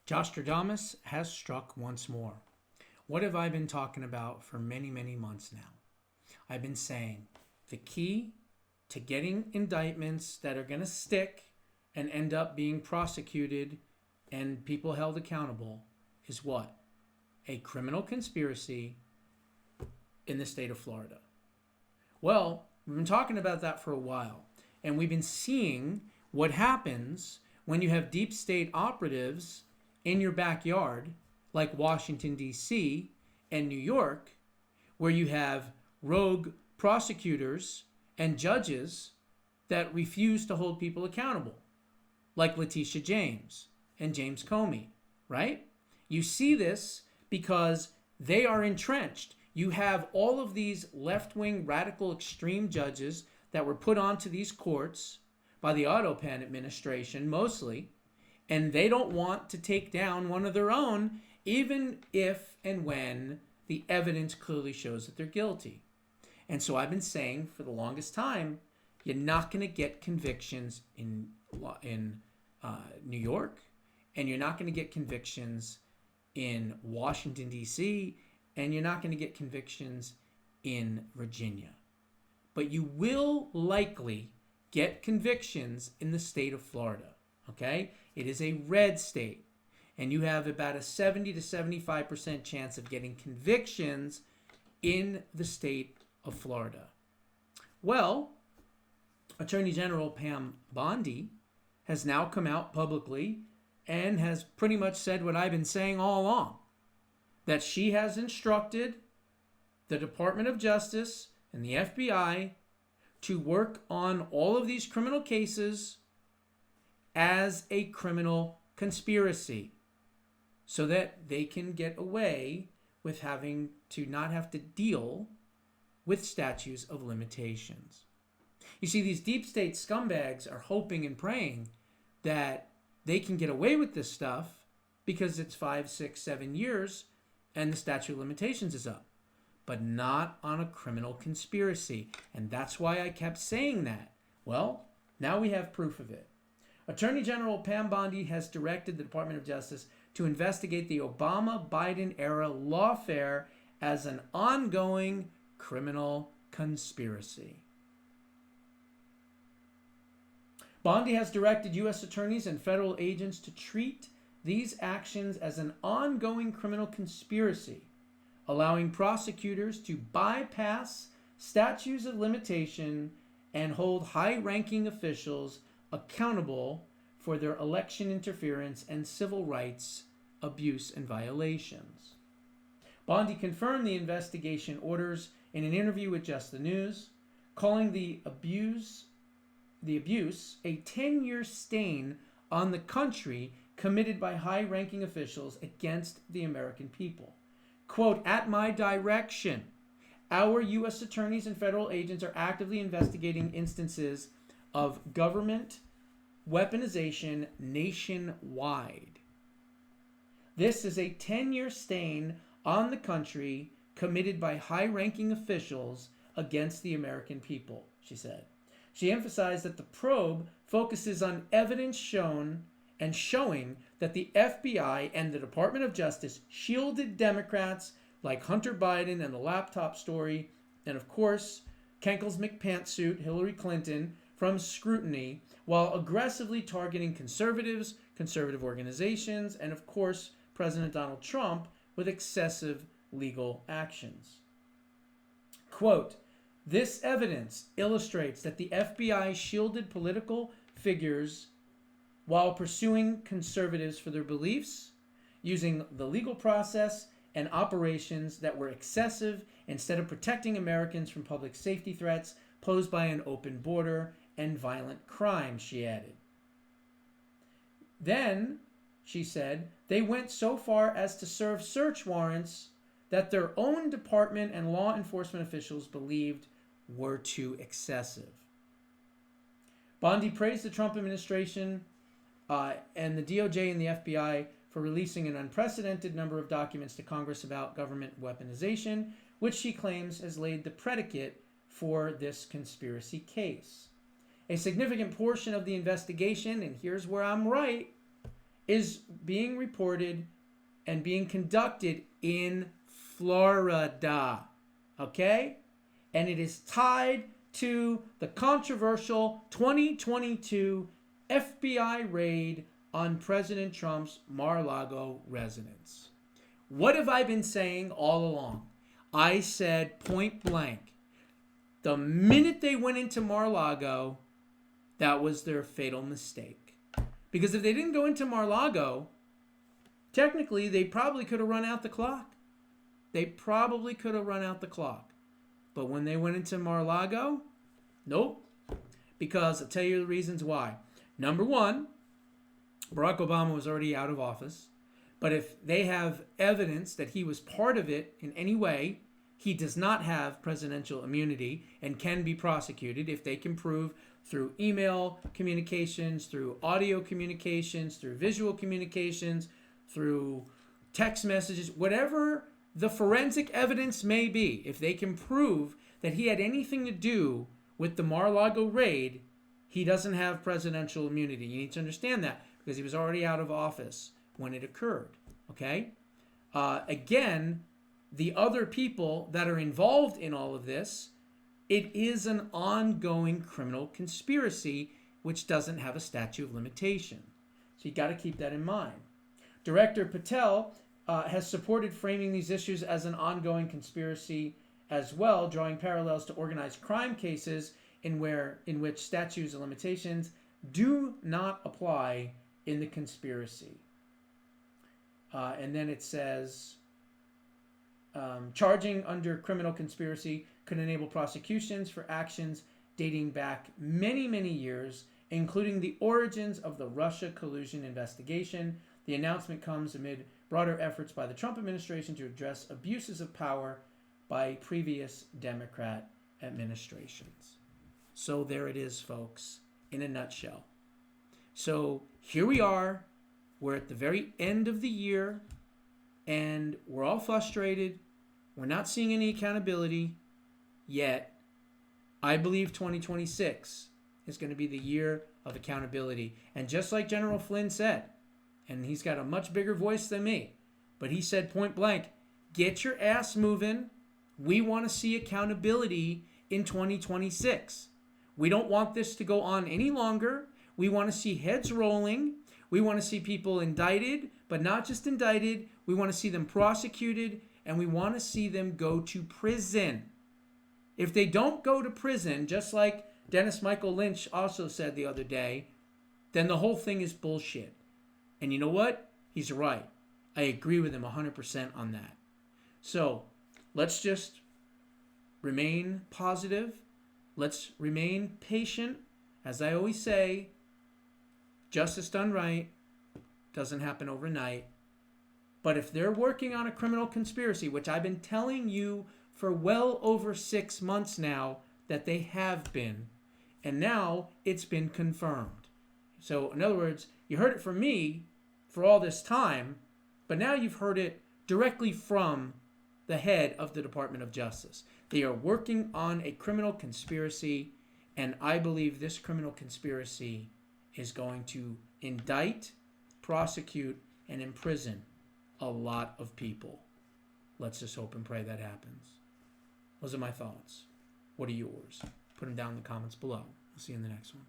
Jostradamus has struck once more. What have I been talking about for many, many months now? I've been saying the key to getting indictments that are going to stick and end up being prosecuted and people held accountable is what? A criminal conspiracy in the state of Florida. Well, we've been talking about that for a while, and we've been seeing what happens when you have deep state operatives in your backyard, like Washington, D.C. and New York, where you have rogue prosecutors and judges that refuse to hold people accountable, like Letitia James and James Comey, right? You see this because they are entrenched. You have all of these left-wing, radical, extreme judges that were put onto these courts by the Otto Penn administration, mostly, and they don't want to take down one of their own, even if and when the evidence clearly shows that they're guilty. And so I've been saying for the longest time, you're not going to get convictions in New York, and you're not going to get convictions in Washington, D.C., and you're not going to get convictions in Virginia. But you will likely get convictions in the state of Florida, okay? It is a red state, and you have about a 70 to 75% chance of getting convictions in the state of Florida. Well, Attorney General Pam Bondi has now come out publicly and has pretty much said what I've been saying all along, that she has instructed the Department of Justice and the FBI to work on all of these criminal cases as a criminal conspiracy so that they can get away with having to not have to deal with statutes of limitations. You see, these deep state scumbags are hoping and praying that they can get away with this stuff because it's 5, 6, 7 years and the statute of limitations is up, but not on a criminal conspiracy. And that's why I kept saying that. Well, now we have proof of it. Attorney General Pam Bondi has directed the Department of Justice to investigate the Obama-Biden era lawfare as an ongoing criminal conspiracy. Bondi has directed U.S. attorneys and federal agents to treat these actions as an ongoing criminal conspiracy, allowing prosecutors to bypass statutes of limitation and hold high-ranking officials accountable for their election interference and civil rights abuse and violations. Bondi confirmed the investigation orders in an interview with Just the News, calling the abuse a 10-year stain on the country committed by high-ranking officials against the American people. Quote, at my direction, our U.S. attorneys and federal agents are actively investigating instances of government weaponization nationwide. This is a 10-year stain on the country committed by high-ranking officials against the American people, she said. She emphasized that the probe focuses on evidence shown and showing that the FBI and the Department of Justice shielded Democrats like Hunter Biden and the laptop story, and of course, Kenkel's McPantsuit, Hillary Clinton, from scrutiny, while aggressively targeting conservatives, conservative organizations, and of course, President Donald Trump with excessive legal actions. Quote, this evidence illustrates that the FBI shielded political figures while pursuing conservatives for their beliefs, using the legal process and operations that were excessive instead of protecting Americans from public safety threats posed by an open border and violent crime, she added. Then, she said, they went so far as to serve search warrants that their own department and law enforcement officials believed were too excessive. Bondi praised the Trump administration and the DOJ and the FBI for releasing an unprecedented number of documents to Congress about government weaponization, which she claims has laid the predicate for this conspiracy case. A significant portion of the investigation, and here's where I'm right, is being reported and being conducted in Florida. Okay? And it is tied to the controversial 2022 FBI raid on President Trump's Mar-a-Lago residence. What have I been saying all along? I said point blank, the minute they went into Mar-a-Lago, that was their fatal mistake. Because if they didn't go into Mar-a-Lago, technically they probably could have run out the clock. But when they went into Mar-a-Lago, nope. Because I'll tell you the reasons why. Number one, Barack Obama was already out of office. But if they have evidence that he was part of it in any way, he does not have presidential immunity and can be prosecuted if they can prove through email communications, through audio communications, through visual communications, through text messages, whatever the forensic evidence may be. If they can prove that he had anything to do with the Mar-a-Lago raid, he doesn't have presidential immunity. You need to understand that because he was already out of office when it occurred. Okay? Again, the other people that are involved in all of this, it is an ongoing criminal conspiracy which doesn't have a statute of limitation. So you got to keep that in mind. Director Patel has supported framing these issues as an ongoing conspiracy as well, drawing parallels to organized crime cases in which statutes of limitations do not apply in the conspiracy. And then it says, charging under criminal conspiracy could enable prosecutions for actions dating back many, many years, including the origins of the Russia collusion investigation. The announcement comes amid broader efforts by the Trump administration to address abuses of power by previous Democrat administrations. So there it is, folks, in a nutshell. So here we are. We're at the very end of the year, and we're all frustrated. We're not seeing any accountability yet. I believe 2026 is going to be the year of accountability. And just like General Flynn said, and he's got a much bigger voice than me, but he said point blank, get your ass moving. We want to see accountability in 2026. We don't want this to go on any longer. We want to see heads rolling. We want to see people indicted, but not just indicted. We want to see them prosecuted, and we want to see them go to prison. If they don't go to prison, just like Dennis Michael Lynch also said the other day, then the whole thing is bullshit. And you know what? He's right. I agree with him 100% on that. So let's just remain positive. Let's remain patient. As I always say, justice done right doesn't happen overnight. But if they're working on a criminal conspiracy, which I've been telling you for well over 6 months now that they have been, and now it's been confirmed. So in other words, you heard it from me for all this time, but now you've heard it directly from the head of the Department of Justice. They are working on a criminal conspiracy, and I believe this criminal conspiracy is going to indict, prosecute, and imprison a lot of people. Let's just hope and pray that happens. Those are my thoughts. What are yours? Put them down in the comments below. I'll see you in the next one.